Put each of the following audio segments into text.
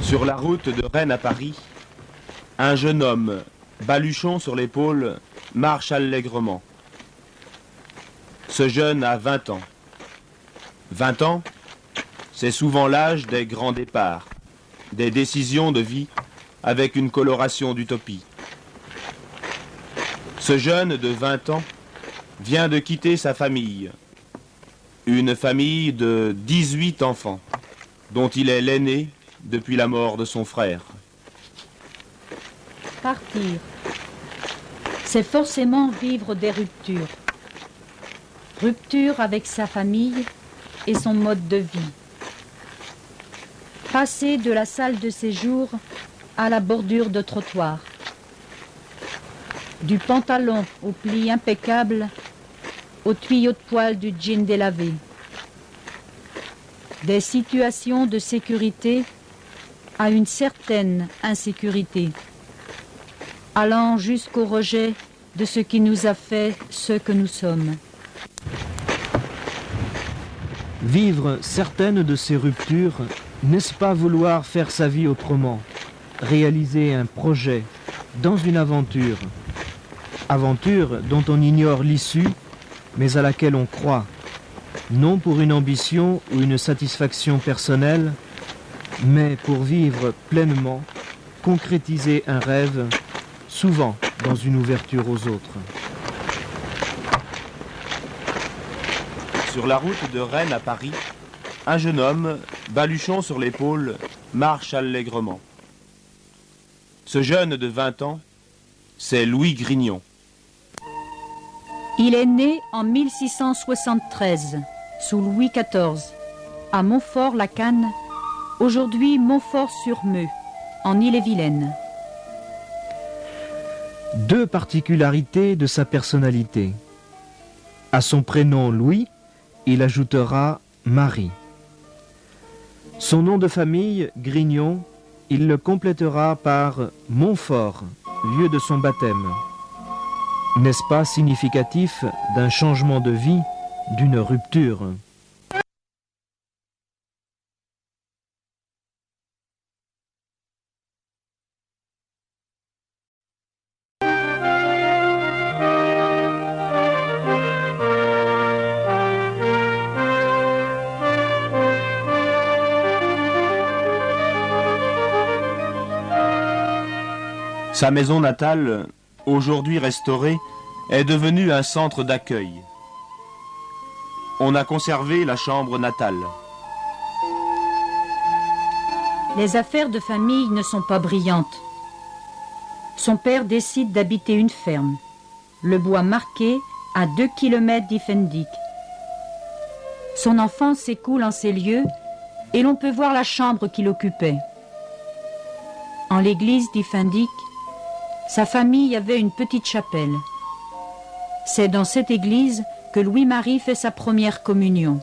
Sur la route de Rennes à Paris, un jeune homme, baluchon sur l'épaule, marche allègrement. Ce jeune a 20 ans. 20 ans, c'est souvent l'âge des grands départs, des décisions de vie avec une coloration d'utopie. Ce jeune de 20 ans vient de quitter sa famille, une famille de 18 enfants, dont il est l'aîné depuis la mort de son frère. Partir, c'est forcément vivre des ruptures. Rupture avec sa famille et son mode de vie. Passer de la salle de séjour à la bordure de trottoir. Du pantalon au pli impeccable au tuyau de poêle du jean délavé. Des situations de sécurité à une certaine insécurité, allant jusqu'au rejet de ce qui nous a fait ce que nous sommes. Vivre certaines de ces ruptures, n'est-ce pas vouloir faire sa vie autrement, réaliser un projet dans une aventure, aventure dont on ignore l'issue, mais à laquelle on croit, non pour une ambition ou une satisfaction personnelle, mais pour vivre pleinement, concrétiser un rêve, souvent dans une ouverture aux autres. Sur la route de Rennes à Paris, un jeune homme, baluchon sur l'épaule, marche allègrement. Ce jeune de 20 ans, c'est Louis Grignon. Il est né en 1673, sous Louis XIV, à Montfort-la-Canne, aujourd'hui Montfort-sur-Meux, en Ille-et-Vilaine. Deux particularités de sa personnalité. À son prénom Louis, il ajoutera Marie. Son nom de famille, Grignon, il le complétera par Montfort, lieu de son baptême. N'est-ce pas significatif d'un changement de vie, d'une rupture ? Sa maison natale, aujourd'hui restaurée, est devenue un centre d'accueil. On a conservé la chambre natale. Les affaires de famille ne sont pas brillantes. Son père décide d'habiter une ferme, le bois marqué, à 2 km d'Iffendic. Son enfance s'écoule en ces lieux et l'on peut voir la chambre qu'il occupait. En l'église d'Iffendic, sa famille avait une petite chapelle. C'est dans cette église que Louis-Marie fait sa première communion.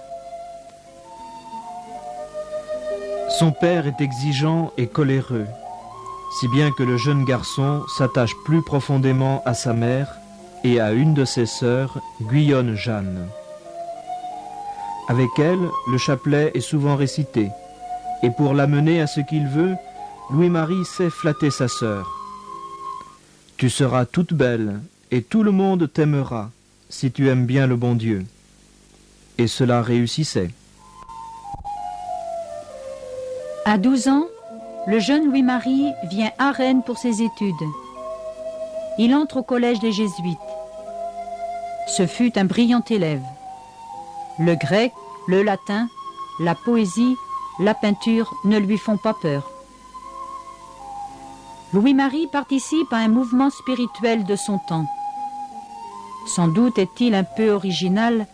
Son père est exigeant et coléreux, si bien que le jeune garçon s'attache plus profondément à sa mère et à une de ses sœurs, Guyonne Jeanne. Avec elle, le chapelet est souvent récité, et pour l'amener à ce qu'il veut, Louis-Marie sait flatter sa sœur. Tu seras toute belle, et tout le monde t'aimera, si tu aimes bien le bon Dieu. Et cela réussissait. À 12 ans, le jeune Louis-Marie vient à Rennes pour ses études. Il entre au collège des Jésuites. Ce fut un brillant élève. Le grec, le latin, la poésie, la peinture ne lui font pas peur. Louis-Marie participe à un mouvement spirituel de son temps. Sans doute est-il un peu original,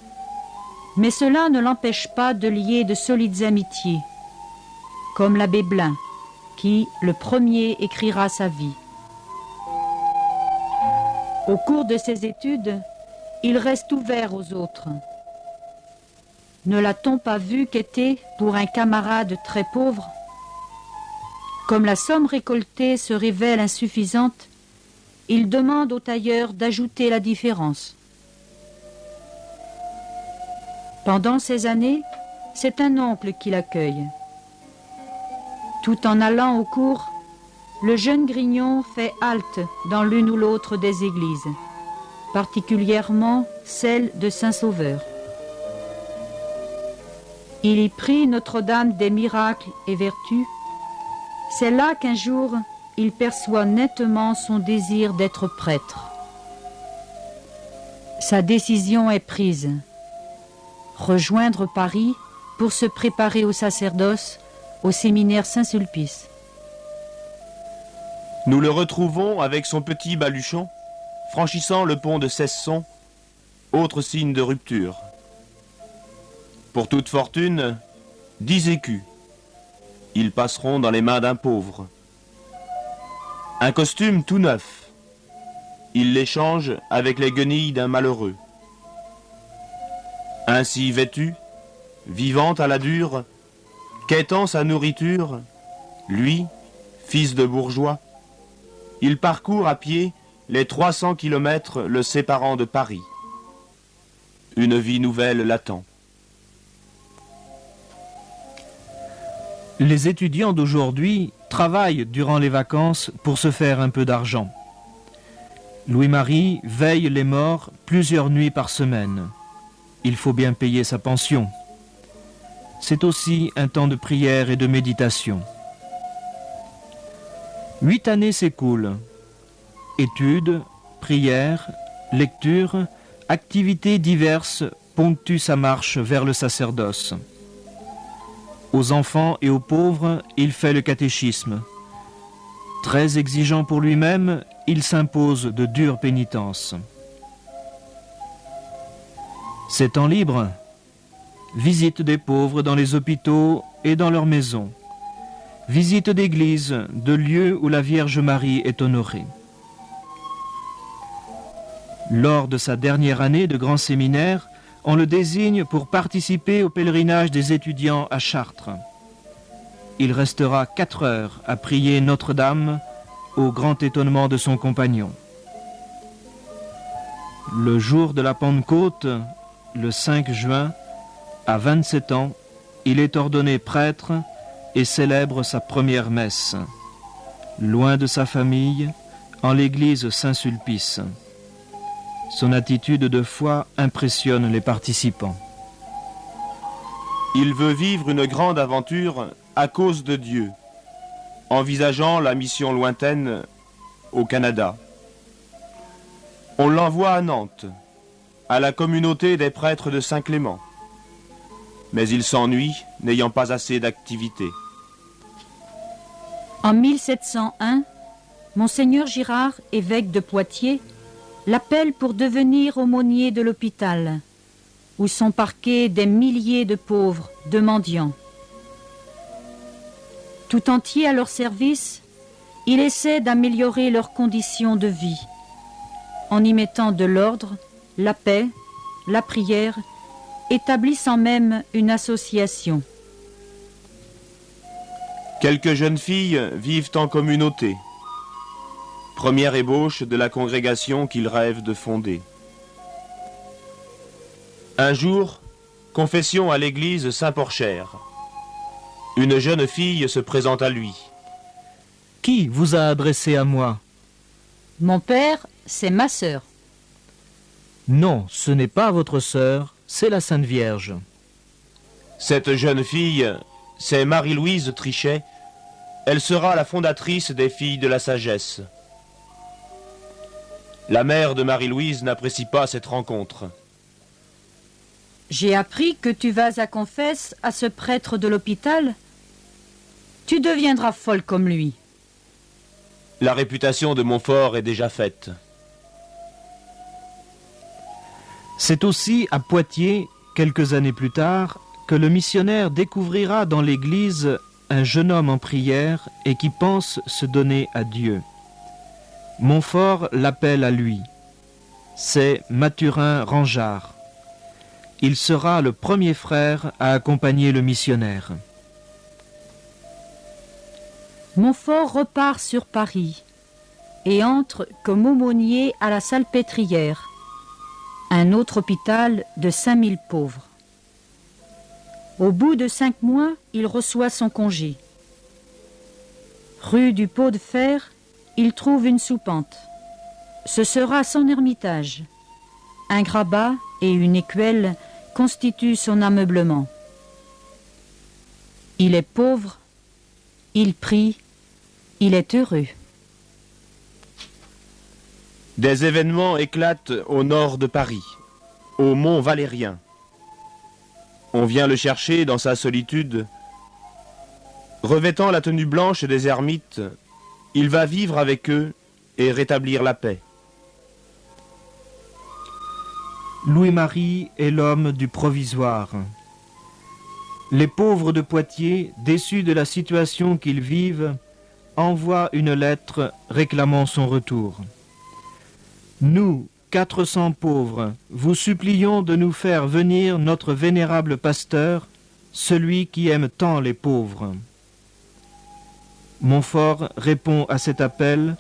mais cela ne l'empêche pas de lier de solides amitiés, comme l'abbé Blin, qui, le premier, écrira sa vie. Au cours de ses études, il reste ouvert aux autres. Ne l'a-t-on pas vu qu'était, pour un camarade très pauvre, comme la somme récoltée se révèle insuffisante, il demande au tailleur d'ajouter la différence. Pendant ces années, c'est un oncle qui l'accueille. Tout en allant au cours, le jeune Grignon fait halte dans l'une ou l'autre des églises, particulièrement celle de Saint-Sauveur. Il y prie Notre-Dame des miracles et vertus. C'est là qu'un jour, il perçoit nettement son désir d'être prêtre. Sa décision est prise. Rejoindre Paris pour se préparer au sacerdoce au séminaire Saint-Sulpice. Nous le retrouvons avec son petit baluchon, franchissant le pont de Cesson, autre signe de rupture. Pour toute fortune, 10 écus. Ils passeront dans les mains d'un pauvre. Un costume tout neuf. Il l'échange avec les guenilles d'un malheureux. Ainsi vêtu, vivant à la dure, quêtant sa nourriture, lui, fils de bourgeois, il parcourt à pied les 300 kilomètres le séparant de Paris. Une vie nouvelle l'attend. Les étudiants d'aujourd'hui travaillent durant les vacances pour se faire un peu d'argent. Louis-Marie veille les morts plusieurs nuits par semaine. Il faut bien payer sa pension. C'est aussi un temps de prière et de méditation. 8 années s'écoulent. Études, prières, lectures, activités diverses ponctuent sa marche vers le sacerdoce. Aux enfants et aux pauvres, il fait le catéchisme. Très exigeant pour lui-même, il s'impose de dures pénitences. Ses temps libres, visite des pauvres dans les hôpitaux et dans leurs maisons, visite d'églises, de lieux où la Vierge Marie est honorée. Lors de sa dernière année de grand séminaire, on le désigne pour participer au pèlerinage des étudiants à Chartres. Il restera 4 heures à prier Notre-Dame, au grand étonnement de son compagnon. Le jour de la Pentecôte, le 5 juin, à 27 ans, il est ordonné prêtre et célèbre sa première messe, loin de sa famille, en l'église Saint-Sulpice. Son attitude de foi impressionne les participants. Il veut vivre une grande aventure à cause de Dieu, envisageant la mission lointaine au Canada. On l'envoie à Nantes, à la communauté des prêtres de Saint-Clément. Mais il s'ennuie, n'ayant pas assez d'activité. En 1701, Monseigneur Girard, évêque de Poitiers, l'appelle pour devenir aumônier de l'hôpital, où sont parqués des milliers de pauvres, de mendiants. Tout entier à leur service, il essaie d'améliorer leurs conditions de vie, en y mettant de l'ordre, la paix, la prière, établissant même une association. Quelques jeunes filles vivent en communauté. Première ébauche de la congrégation qu'il rêve de fonder. Un jour, confession à l'église Saint-Porcher. Une jeune fille se présente à lui. « Qui vous a adressé à moi ?»« Mon père, c'est ma sœur. »« Non, ce n'est pas votre sœur, c'est la Sainte Vierge. » Cette jeune fille, c'est Marie-Louise Trichet. Elle sera la fondatrice des Filles de la Sagesse. La mère de Marie-Louise n'apprécie pas cette rencontre. « J'ai appris que tu vas à confesse à ce prêtre de l'hôpital. Tu deviendras folle comme lui. » La réputation de Montfort est déjà faite. C'est aussi à Poitiers, quelques années plus tard, que le missionnaire découvrira dans l'église un jeune homme en prière et qui pense se donner à Dieu. Montfort l'appelle à lui. C'est Mathurin Rangeard. Il sera le premier frère à accompagner le missionnaire. Montfort repart sur Paris et entre comme aumônier à la Salpêtrière, un autre hôpital de 5000 pauvres. Au bout de 5 mois, il reçoit son congé. Rue du Pot de Fer, il trouve une soupente. Ce sera son ermitage. Un grabat et une écuelle constituent son ameublement. Il est pauvre, il prie, il est heureux. Des événements éclatent au nord de Paris, au Mont Valérien. On vient le chercher dans sa solitude. Revêtant la tenue blanche des ermites, il va vivre avec eux et rétablir la paix. Louis-Marie est l'homme du provisoire. Les pauvres de Poitiers, déçus de la situation qu'ils vivent, envoient une lettre réclamant son retour. Nous, 400 pauvres, vous supplions de nous faire venir notre vénérable pasteur, celui qui aime tant les pauvres. Montfort répond à cet appel,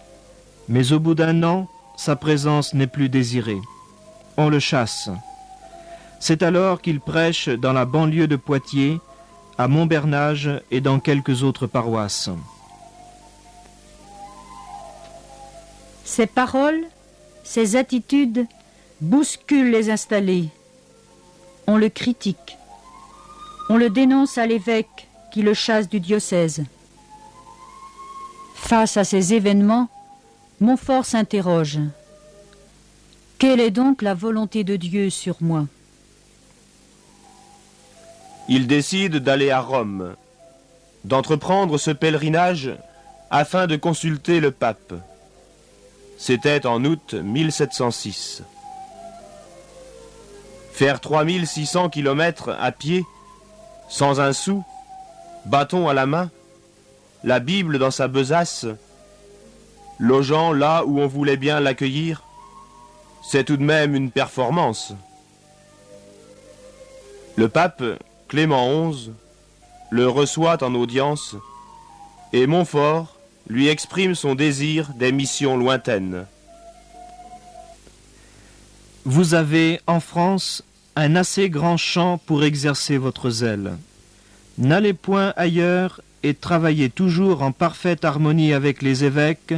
mais au bout d'un an, sa présence n'est plus désirée. On le chasse. C'est alors qu'il prêche dans la banlieue de Poitiers, à Montbernage et dans quelques autres paroisses. Ses paroles, ses attitudes bousculent les installés. On le critique. On le dénonce à l'évêque qui le chasse du diocèse. Face à ces événements, Montfort s'interroge. Quelle est donc la volonté de Dieu sur moi ? Il décide d'aller à Rome, d'entreprendre ce pèlerinage afin de consulter le pape. C'était en août 1706. Faire 3600 kilomètres à pied, sans un sou, bâton à la main, la Bible dans sa besace, logeant là où on voulait bien l'accueillir, c'est tout de même une performance. Le pape, Clément XI, le reçoit en audience et Montfort lui exprime son désir des missions lointaines. Vous avez en France un assez grand champ pour exercer votre zèle. N'allez point ailleurs et travaillez toujours en parfaite harmonie avec les évêques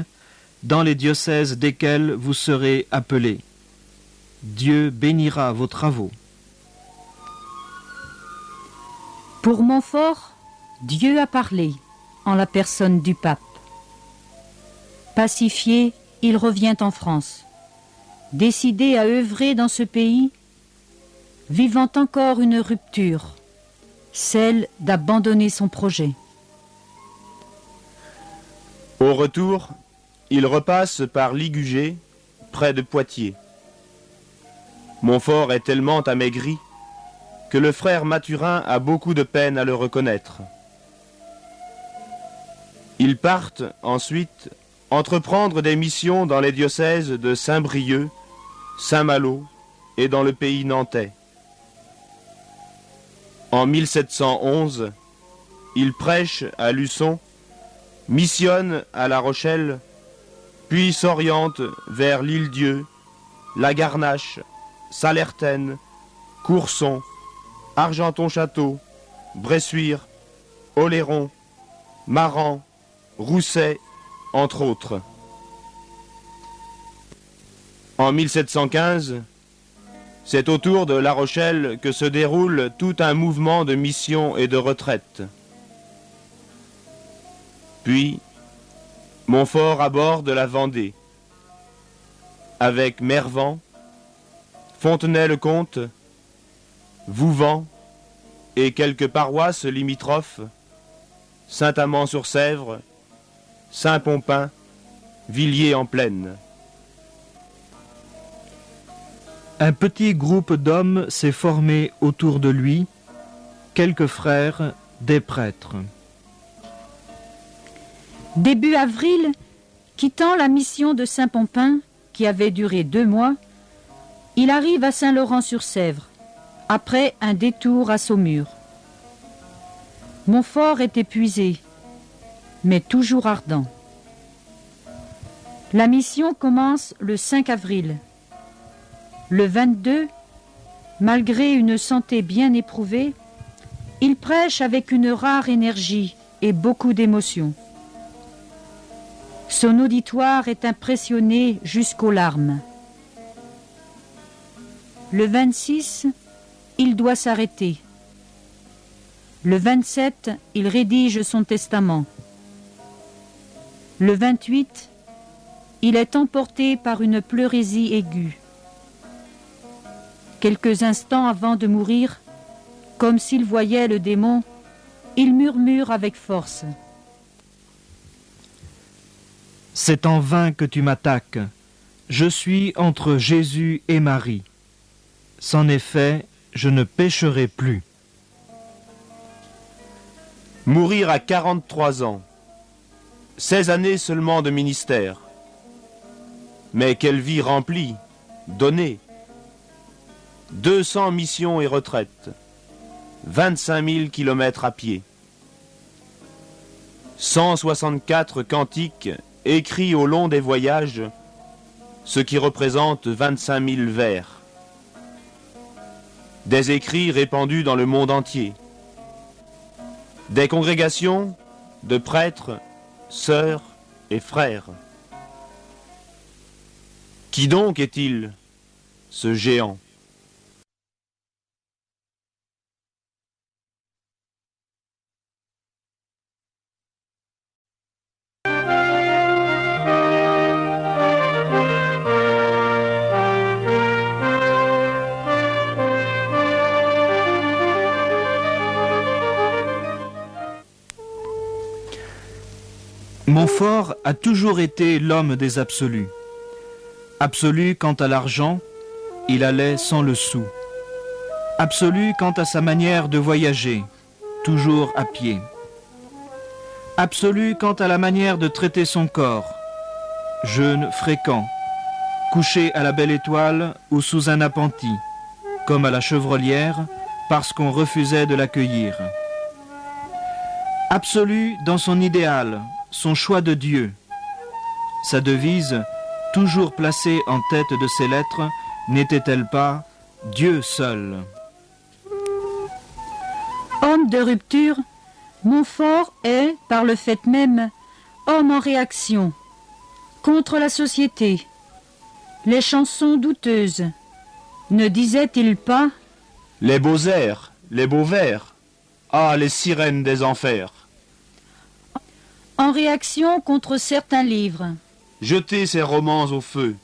dans les diocèses desquels vous serez appelés. Dieu bénira vos travaux. Pour Montfort, Dieu a parlé en la personne du pape. Pacifié, il revient en France, décidé à œuvrer dans ce pays, vivant encore une rupture, celle d'abandonner son projet. Au retour, il repasse par Ligugé, près de Poitiers. Montfort est tellement amaigri que le frère Mathurin a beaucoup de peine à le reconnaître. Ils partent ensuite entreprendre des missions dans les diocèses de Saint-Brieuc, Saint-Malo et dans le pays nantais. En 1711, il prêche à Luçon, missionne à La Rochelle, puis s'oriente vers l'Île-Dieu, la Garnache, Salertaine, Courson, Argenton-Château, Bressuire, Oléron, Maran, Rousset, entre autres. En 1715, c'est autour de La Rochelle que se déroule tout un mouvement de mission et de retraite. Puis, Montfort aborde la Vendée, avec Mervan, Fontenay-le-Comte, Vouvant et quelques paroisses limitrophes, Saint-Amand-sur-Sèvre, Saint-Pompin, Villiers-en-Plaine. Un petit groupe d'hommes s'est formé autour de lui, quelques frères, des prêtres. Début avril, quittant la mission de Saint-Pompin, qui avait duré 2 mois, il arrive à Saint-Laurent-sur-Sèvre, après un détour à Saumur. Montfort est épuisé, mais toujours ardent. La mission commence le 5 avril. Le 22, malgré une santé bien éprouvée, il prêche avec une rare énergie et beaucoup d'émotion. Son auditoire est impressionné jusqu'aux larmes. Le 26, il doit s'arrêter. Le 27, il rédige son testament. Le 28, il est emporté par une pleurésie aiguë. Quelques instants avant de mourir, comme s'il voyait le démon, il murmure avec force. C'est en vain que tu m'attaques. Je suis entre Jésus et Marie. C'en est fait, je ne pécherai plus. Mourir à 43 ans. 16 années seulement de ministère. Mais quelle vie remplie, donnée. 200 missions et retraites. 25 000 kilomètres à pied. 164 cantiques écrits au long des voyages, ce qui représente 25 000 vers. Des écrits répandus dans le monde entier. Des congrégations de prêtres, sœurs et frères. Qui donc est-il, ce géant ? Montfort a toujours été l'homme des absolus. Absolu quant à l'argent, il allait sans le sou. Absolu quant à sa manière de voyager, toujours à pied. Absolu quant à la manière de traiter son corps, jeûne fréquent, couché à la belle étoile ou sous un appentis, comme à la chevrolière, parce qu'on refusait de l'accueillir. Absolu dans son idéal, son choix de Dieu. Sa devise, toujours placée en tête de ses lettres, n'était-elle pas « Dieu seul ». Homme de rupture, Montfort est, par le fait même, homme en réaction, contre la société, les chansons douteuses. Ne disait-il pas « Les beaux airs, les beaux vers, ah, les sirènes des enfers ». En réaction contre certains livres. Jetez ces romans au feu.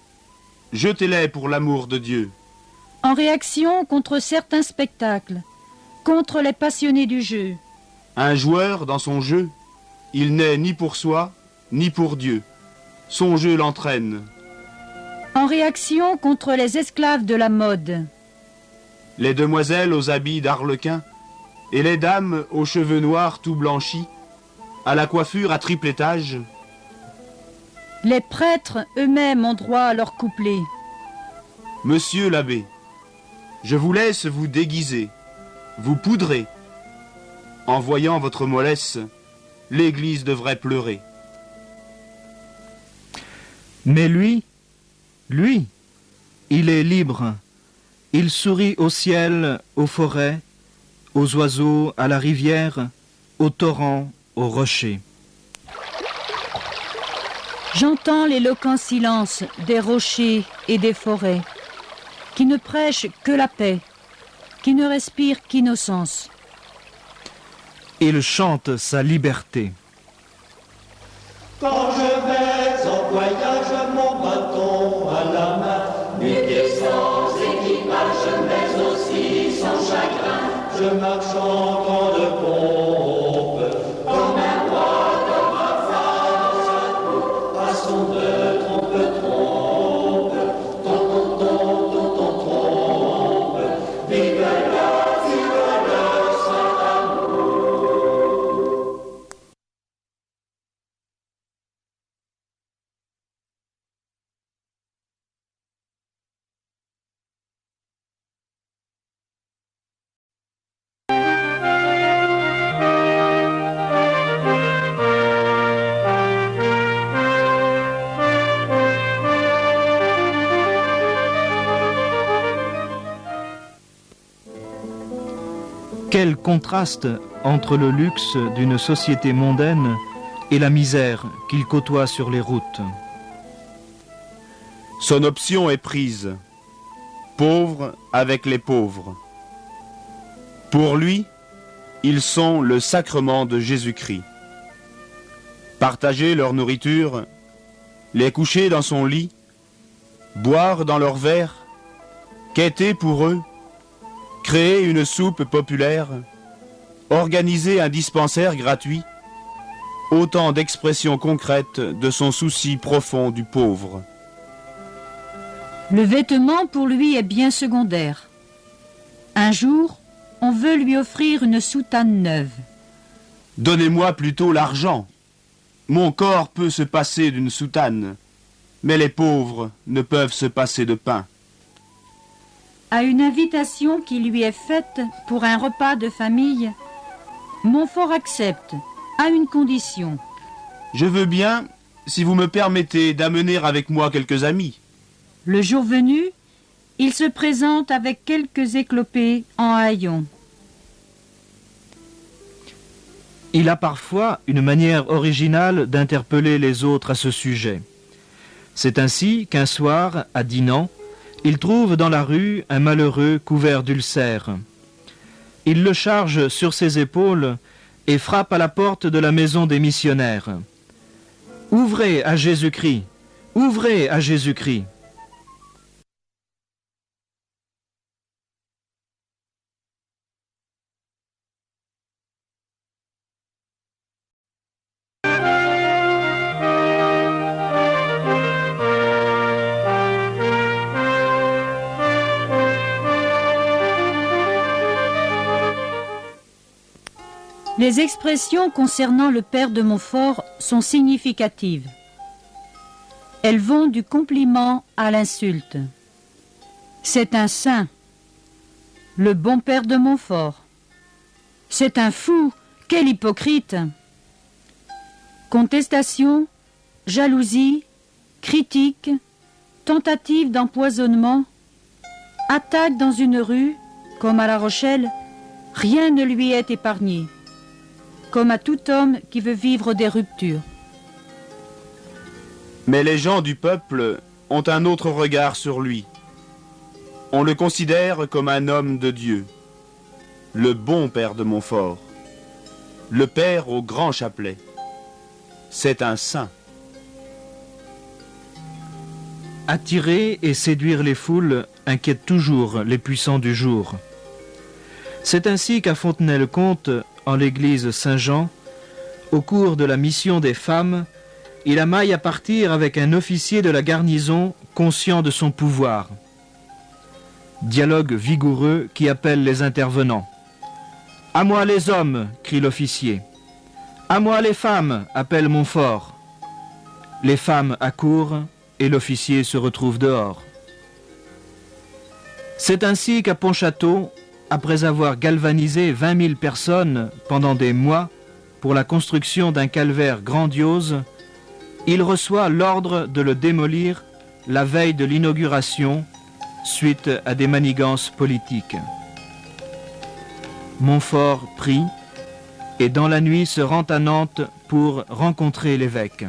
Jetez-les pour l'amour de Dieu. En réaction contre certains spectacles, contre les passionnés du jeu. Un joueur, dans son jeu, il n'est ni pour soi, ni pour Dieu. Son jeu l'entraîne. En réaction contre les esclaves de la mode. Les demoiselles aux habits d'arlequin et les dames aux cheveux noirs tout blanchis, à la coiffure à triple étage. Les prêtres eux-mêmes ont droit à leur couplet. Monsieur l'abbé, je vous laisse vous déguiser, vous poudrer. En voyant votre mollesse, l'Église devrait pleurer. Mais lui, il est libre. Il sourit au ciel, aux forêts, aux oiseaux, à la rivière, aux torrents, aux rochers. J'entends l'éloquent silence des rochers et des forêts, qui ne prêchent que la paix, qui ne respirent qu'innocence. Il chante sa liberté. Quand je vais en voyage, mon bâton à la main, mes pieds sans équipage, mais aussi sans chagrin, je marche en grande pompe, comme un roi de ma dans sa cour, à son de trompe, trompe, vive le saint amour. Quel contraste entre le luxe d'une société mondaine et la misère qu'il côtoie sur les routes. Son option est prise. Pauvre avec les pauvres. Pour lui, ils sont le sacrement de Jésus-Christ. Partager leur nourriture, les coucher dans son lit, boire dans leur verre, quêter pour eux, créer une soupe populaire, organiser un dispensaire gratuit, autant d'expressions concrètes de son souci profond du pauvre. Le vêtement pour lui est bien secondaire. Un jour, on veut lui offrir une soutane neuve. Donnez-moi plutôt l'argent. Mon corps peut se passer d'une soutane, mais les pauvres ne peuvent se passer de pain. À une invitation qui lui est faite pour un repas de famille, Montfort accepte, à une condition. Je veux bien, si vous me permettez d'amener avec moi quelques amis. Le jour venu, il se présente avec quelques éclopés en haillons. Il a parfois une manière originale d'interpeller les autres à ce sujet. C'est ainsi qu'un soir, à dînant, il trouve dans la rue un malheureux couvert d'ulcères. Il le charge sur ses épaules et frappe à la porte de la maison des missionnaires. « Ouvrez à Jésus-Christ! Ouvrez à Jésus-Christ !» Les expressions concernant le père de Montfort sont significatives. Elles vont du compliment à l'insulte. C'est un saint, le bon père de Montfort. C'est un fou, quel hypocrite! Contestation, jalousie, critique, tentative d'empoisonnement, attaque dans une rue, comme à La Rochelle, rien ne lui est épargné. Comme à tout homme qui veut vivre des ruptures. Mais les gens du peuple ont un autre regard sur lui. On le considère comme un homme de Dieu, le bon père de Montfort, le père au grand chapelet. C'est un saint. Attirer et séduire les foules inquiète toujours les puissants du jour. C'est ainsi qu'à Fontenay-le-Comte, en l'église Saint-Jean, au cours de la mission des femmes, il amaille à partir avec un officier de la garnison conscient de son pouvoir. Dialogue vigoureux qui appelle les intervenants. « À moi les hommes !» crie l'officier. « À moi les femmes !» appelle Montfort. Les femmes accourent et l'officier se retrouve dehors. C'est ainsi qu'à Pontchâteau, après avoir galvanisé 20 000 personnes pendant des mois pour la construction d'un calvaire grandiose, il reçoit l'ordre de le démolir la veille de l'inauguration suite à des manigances politiques. Montfort prie et dans la nuit se rend à Nantes pour rencontrer l'évêque.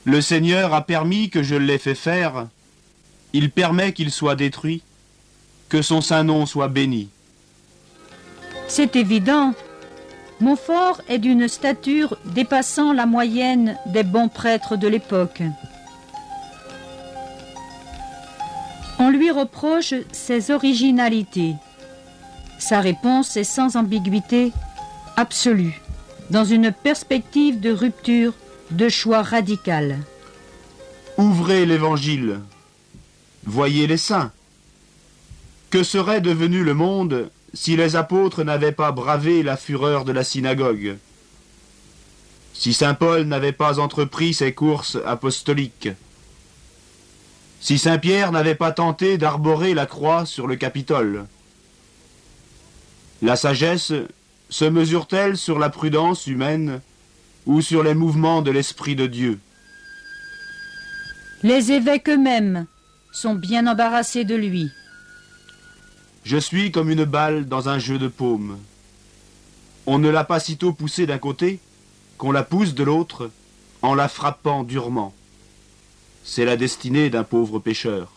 Le Seigneur a permis que je l'ai fait faire. Il permet qu'il soit détruit. Que son saint nom soit béni. C'est évident. Montfort est d'une stature dépassant la moyenne des bons prêtres de l'époque. On lui reproche ses originalités. Sa réponse est sans ambiguïté, absolue, dans une perspective de rupture, de choix radical. Ouvrez l'Évangile. Voyez les saints. Que serait devenu le monde si les apôtres n'avaient pas bravé la fureur de la synagogue? Si saint Paul n'avait pas entrepris ses courses apostoliques? Si saint Pierre n'avait pas tenté d'arborer la croix sur le Capitole? La sagesse se mesure-t-elle sur la prudence humaine ou sur les mouvements de l'Esprit de Dieu? Les évêques eux-mêmes sont bien embarrassés de lui. Je suis comme une balle dans un jeu de paume. On ne l'a pas sitôt poussé d'un côté, qu'on la pousse de l'autre en la frappant durement. C'est la destinée d'un pauvre pécheur.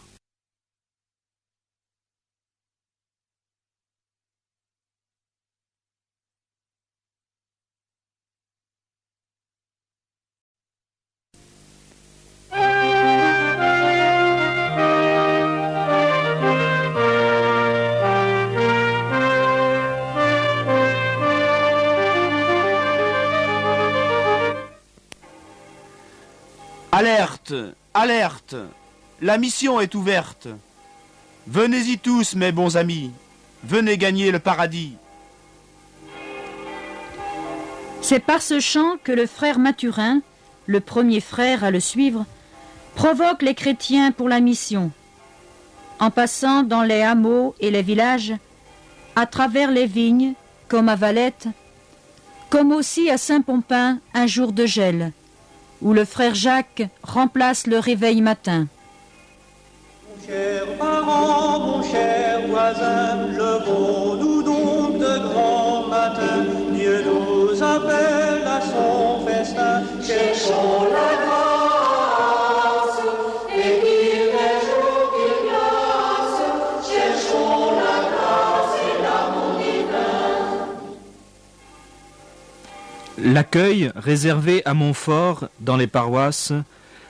Alerte! Alerte! La mission est ouverte. Venez-y tous, mes bons amis. Venez gagner le paradis. C'est par ce chant que le frère Mathurin, le premier frère à le suivre, provoque les chrétiens pour la mission. En passant dans les hameaux et les villages, à travers les vignes, comme à Valette, comme aussi à Saint-Pompin un jour de gel, où le frère Jacques remplace le réveil matin. Mon cher parent, mon cher voisin, levons-nous donc de grand matin. Dieu nous appelle à son festin. Cherchons la grâce, et qu'il est jour qu'il glace. Cherchons la grâce et l'amour divin. L'accueil réservé à Montfort dans les paroisses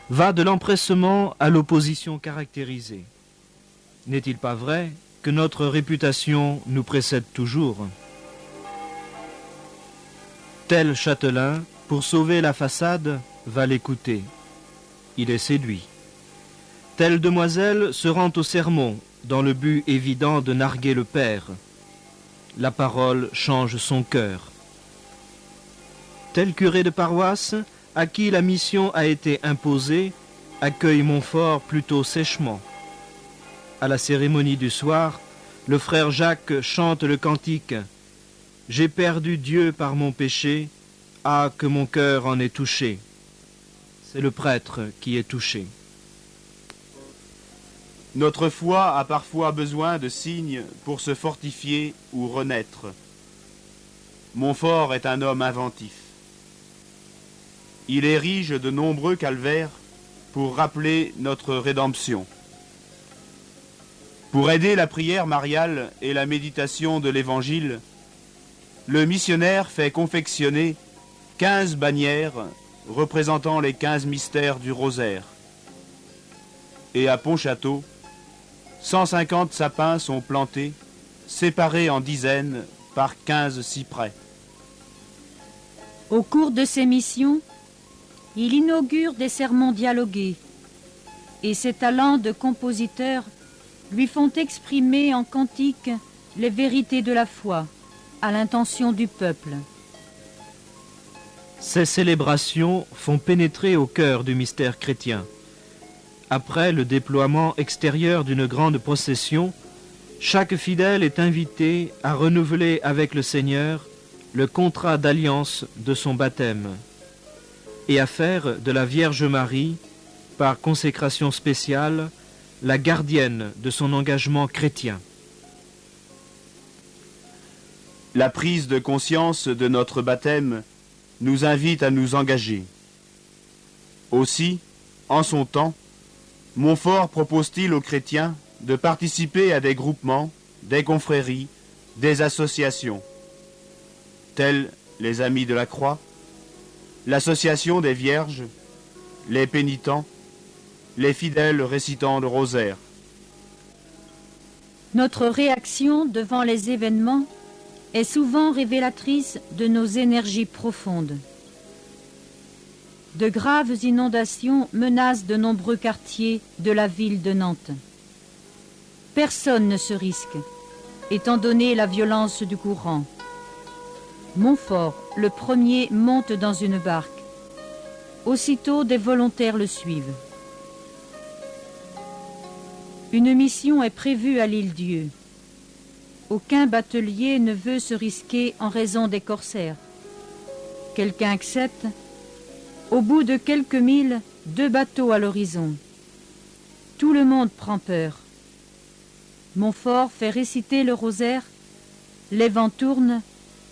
va de l'empressement à l'opposition caractérisée. N'est-il pas vrai que notre réputation nous précède toujours? Tel châtelain, pour sauver la façade, va l'écouter. Il est séduit. Telle demoiselle se rend au sermon, dans le but évident de narguer le père. La parole change son cœur. Tel curé de paroisse, à qui la mission a été imposée, accueille Montfort plutôt sèchement. À la cérémonie du soir, le frère Jacques chante le cantique « J'ai perdu Dieu par mon péché, ah que mon cœur en est touché ». C'est le prêtre qui est touché. Notre foi a parfois besoin de signes pour se fortifier ou renaître. Montfort est un homme inventif. Il érige de nombreux calvaires pour rappeler notre rédemption. Pour aider la prière mariale et la méditation de l'Évangile, le missionnaire fait confectionner 15 bannières représentant les 15 mystères du rosaire. Et à Pontchâteau, 150 sapins sont plantés, séparés en dizaines par 15 cyprès. Au cours de ses missions, il inaugure des sermons dialogués et ses talents de compositeur lui font exprimer en cantiques les vérités de la foi à l'intention du peuple. Ces célébrations font pénétrer au cœur du mystère chrétien. Après le déploiement extérieur d'une grande procession, chaque fidèle est invité à renouveler avec le Seigneur le contrat d'alliance de son baptême et à faire de la Vierge Marie, par consécration spéciale, la gardienne de son engagement chrétien. La prise de conscience de notre baptême nous invite à nous engager. Aussi, en son temps, Montfort propose-t-il aux chrétiens de participer à des groupements, des confréries, des associations, tels les Amis de la Croix, l'Association des Vierges, les pénitents, les fidèles récitant le rosaire. Notre réaction devant les événements est souvent révélatrice de nos énergies profondes. De graves inondations menacent de nombreux quartiers de la ville de Nantes. Personne ne se risque, étant donné la violence du courant. Montfort, le premier, monte dans une barque. Aussitôt, des volontaires le suivent. Une mission est prévue à l'île-Dieu. Aucun batelier ne veut se risquer en raison des corsaires. Quelqu'un accepte. Au bout de quelques milles, 2 bateaux à l'horizon. Tout le monde prend peur. Montfort fait réciter le rosaire. Les vents tournent,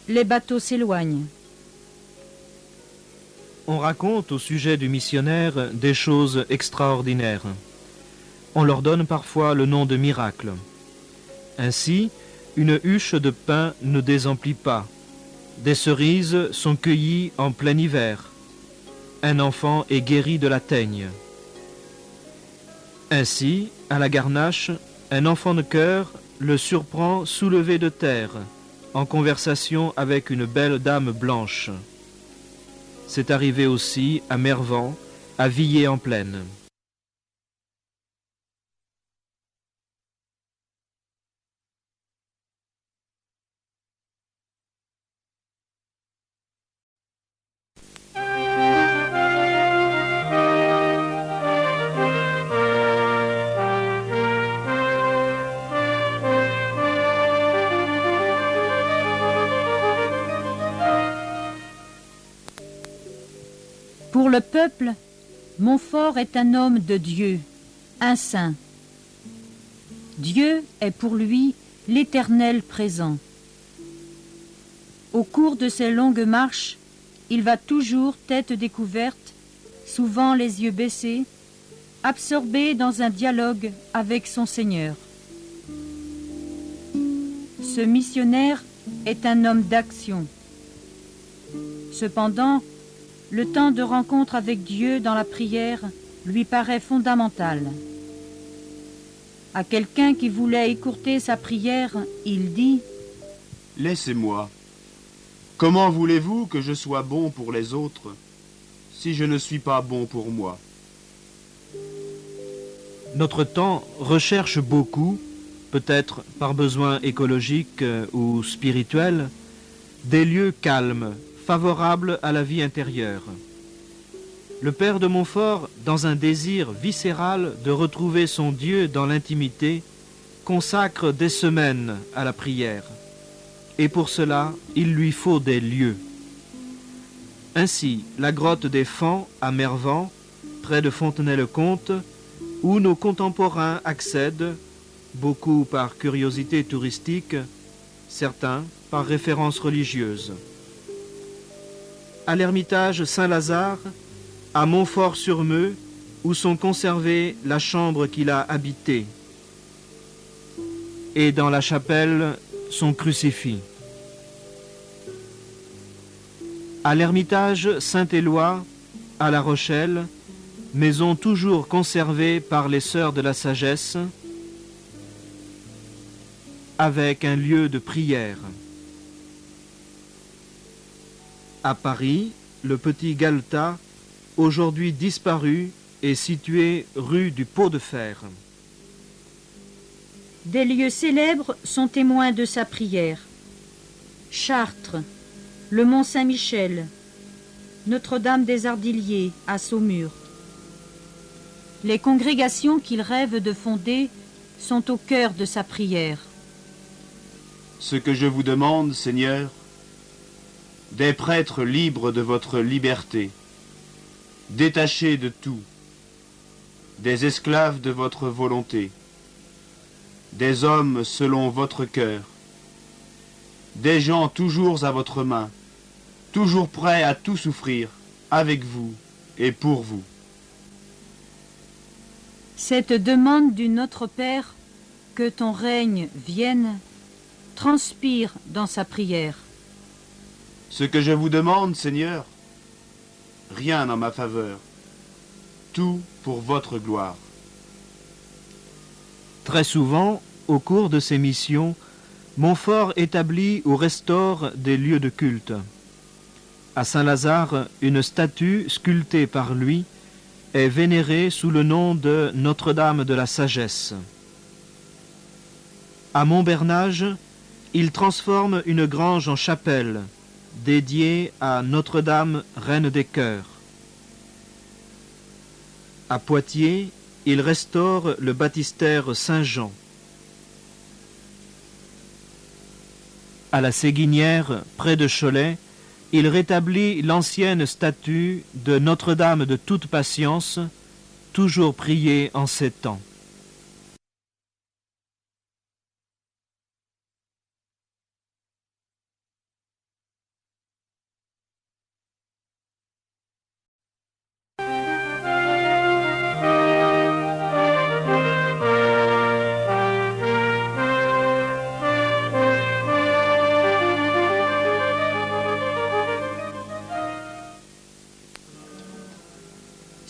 les bateaux s'éloignent. on raconte au sujet du missionnaire des choses extraordinaires. On leur donne parfois le nom de miracle. Ainsi, une huche de pain ne désemplit pas. Des cerises sont cueillies en plein hiver. Un enfant est guéri de la teigne. Ainsi, à la Garnache, un enfant de chœur le surprend soulevé de terre, en conversation avec une belle dame blanche. C'est arrivé aussi à Mervan, à Villers-en-Plaine. Pour le peuple, Montfort est un homme de Dieu, un saint. Dieu est pour lui l'éternel présent. Au cours de ses longues marches, il va toujours tête découverte, souvent les yeux baissés, absorbé dans un dialogue avec son Seigneur. Ce missionnaire est un homme d'action. Cependant, le temps de rencontre avec Dieu dans la prière lui paraît fondamental. À quelqu'un qui voulait écourter sa prière, il dit « Laissez-moi. Comment voulez-vous que je sois bon pour les autres si je ne suis pas bon pour moi ?» Notre temps recherche beaucoup, peut-être par besoin écologique ou spirituel, des lieux calmes, favorables à la vie intérieure. Le père de Montfort, dans un désir viscéral de retrouver son Dieu dans l'intimité, consacre des semaines à la prière. Et pour cela, il lui faut des lieux. Ainsi, la grotte des Fans à Mervan, près de Fontenay-le-Comte, où nos contemporains accèdent, beaucoup par curiosité touristique, certains par référence religieuse. À l'ermitage Saint-Lazare, à Montfort-sur-Meux, où sont conservées la chambre qu'il a habitée, et dans la chapelle son crucifix. À l'ermitage Saint-Éloi, à La Rochelle, maison toujours conservée par les Sœurs de la Sagesse, avec un lieu de prière. À Paris, le petit Galetas, aujourd'hui disparu, est situé rue du Pot de Fer. Des lieux célèbres sont témoins de sa prière. Chartres, le Mont Saint-Michel, Notre-Dame des Ardiliers à Saumur. Les congrégations qu'il rêve de fonder sont au cœur de sa prière. Ce que je vous demande, Seigneur, des prêtres libres de votre liberté, détachés de tout, des esclaves de votre volonté, des hommes selon votre cœur, des gens toujours à votre main, toujours prêts à tout souffrir, avec vous et pour vous. Cette demande du Notre Père, que ton règne vienne, transpire dans sa prière. Ce que je vous demande, Seigneur, rien en ma faveur, tout pour votre gloire. Très souvent, au cours de ses missions, Montfort établit ou restaure des lieux de culte. À Saint-Lazare, une statue sculptée par lui est vénérée sous le nom de Notre-Dame de la Sagesse. À Montbernage, il transforme une grange en chapelle, dédiée à Notre-Dame, Reine des Chœurs. À Poitiers, il restaure le baptistère Saint-Jean. À la Séguinière, près de Cholet, il rétablit l'ancienne statue de Notre-Dame de toute patience, toujours priée en ces temps.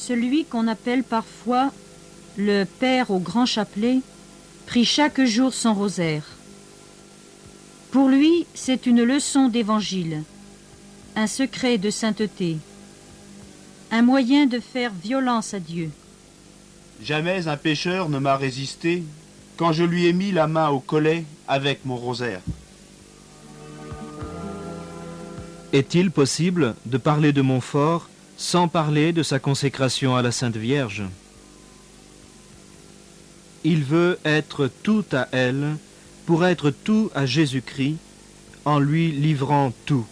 celui qu'on appelle parfois le Père au grand chapelet prie chaque jour son rosaire. Pour lui, c'est une leçon d'évangile, un secret de sainteté, un moyen de faire violence à Dieu. Jamais un pécheur ne m'a résisté quand je lui ai mis la main au collet avec mon rosaire. Est-il possible de parler de Montfort sans parler de sa consécration à la Sainte Vierge? Il veut être tout à elle pour être tout à Jésus-Christ en lui livrant tout,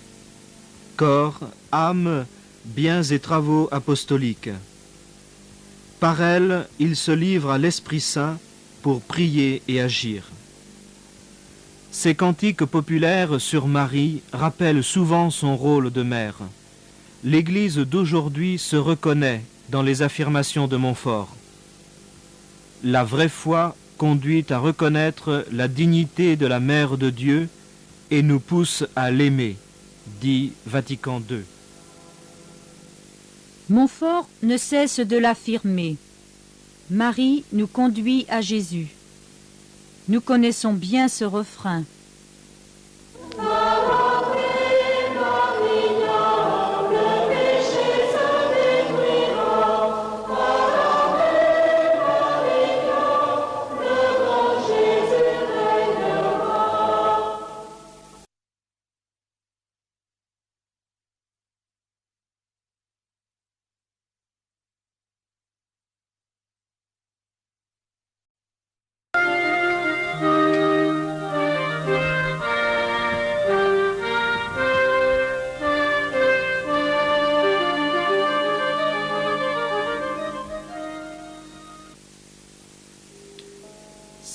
corps, âme, biens et travaux apostoliques. Par elle, il se livre à l'Esprit Saint pour prier et agir. Ces cantiques populaires sur Marie rappellent souvent son rôle de mère. L'Église d'aujourd'hui se reconnaît dans les affirmations de Montfort. La vraie foi conduit à reconnaître la dignité de la Mère de Dieu et nous pousse à l'aimer, dit Vatican II. Montfort ne cesse de l'affirmer. Marie nous conduit à Jésus. Nous connaissons bien ce refrain.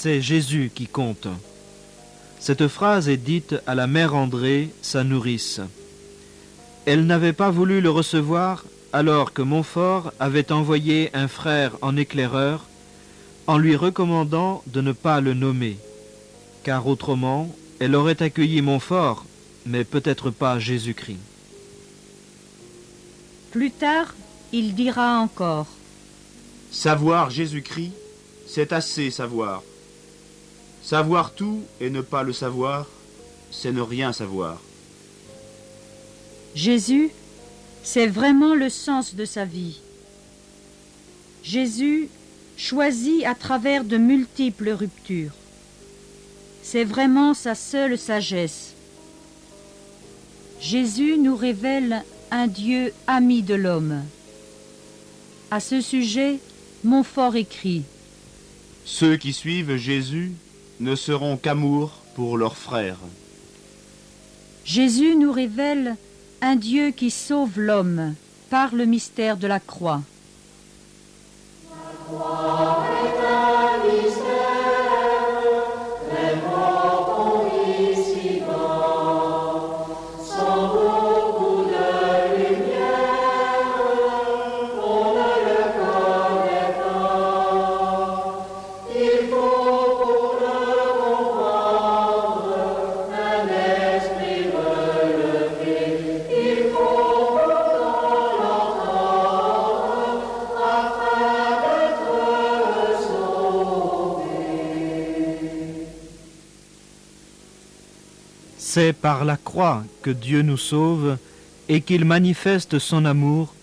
C'est Jésus qui compte. Cette phrase est dite à la mère Andrée, sa nourrice. Elle n'avait pas voulu le recevoir alors que Montfort avait envoyé un frère en éclaireur en lui recommandant de ne pas le nommer, car autrement elle aurait accueilli Montfort, mais peut-être pas Jésus-Christ. Plus tard, il dira encore. Savoir Jésus-Christ, c'est assez savoir. Savoir tout et ne pas le savoir, c'est ne rien savoir. Jésus, c'est vraiment le sens de sa vie. Jésus choisit à travers de multiples ruptures. C'est vraiment sa seule sagesse. Jésus nous révèle un Dieu ami de l'homme. À ce sujet, Montfort écrit : Ceux qui suivent Jésus ne seront qu'amour pour leurs frères. Jésus nous révèle un Dieu qui sauve l'homme par le mystère de la croix. La croix est un mystère, très profond ici-bas, sans beaucoup de lumière, on ne le connaît pas. Il faut pour le comprendre un esprit relevé, il faut pourtant l'entendre afin d'être sauvé. C'est par la croix que Dieu nous sauve et qu'il manifeste son amour,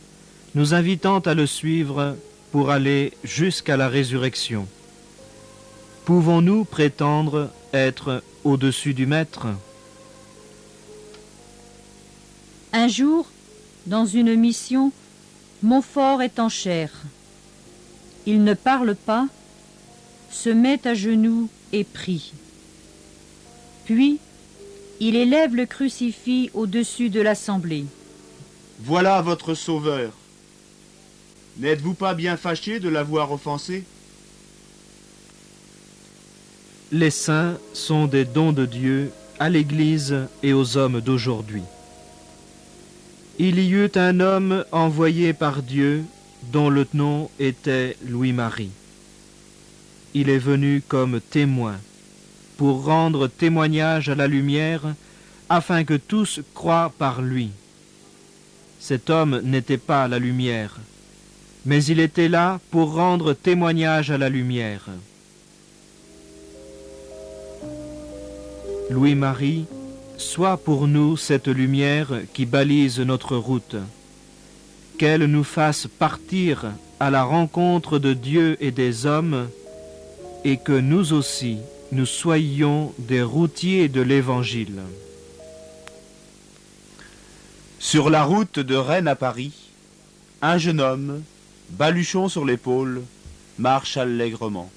nous invitant à le suivre pour aller jusqu'à la résurrection. Pouvons-nous prétendre être au-dessus du Maître? Un jour, dans une mission, Montfort est en chair. Il ne parle pas, se met à genoux et prie. Puis, il élève le crucifix au-dessus de l'assemblée. Voilà votre sauveur. N'êtes-vous pas bien fâché de l'avoir offensé? Les saints sont des dons de Dieu à l'Église et aux hommes d'aujourd'hui. Il y eut un homme envoyé par Dieu dont le nom était Louis-Marie. Il est venu comme témoin pour rendre témoignage à la lumière afin que tous croient par lui. Cet homme n'était pas la lumière, mais il était là pour rendre témoignage à la lumière. Louis-Marie, sois pour nous cette lumière qui balise notre route, qu'elle nous fasse partir à la rencontre de Dieu et des hommes, et que nous aussi, nous soyons des routiers de l'Évangile. Sur la route de Rennes à Paris, un jeune homme, baluchon sur l'épaule, marche allègrement.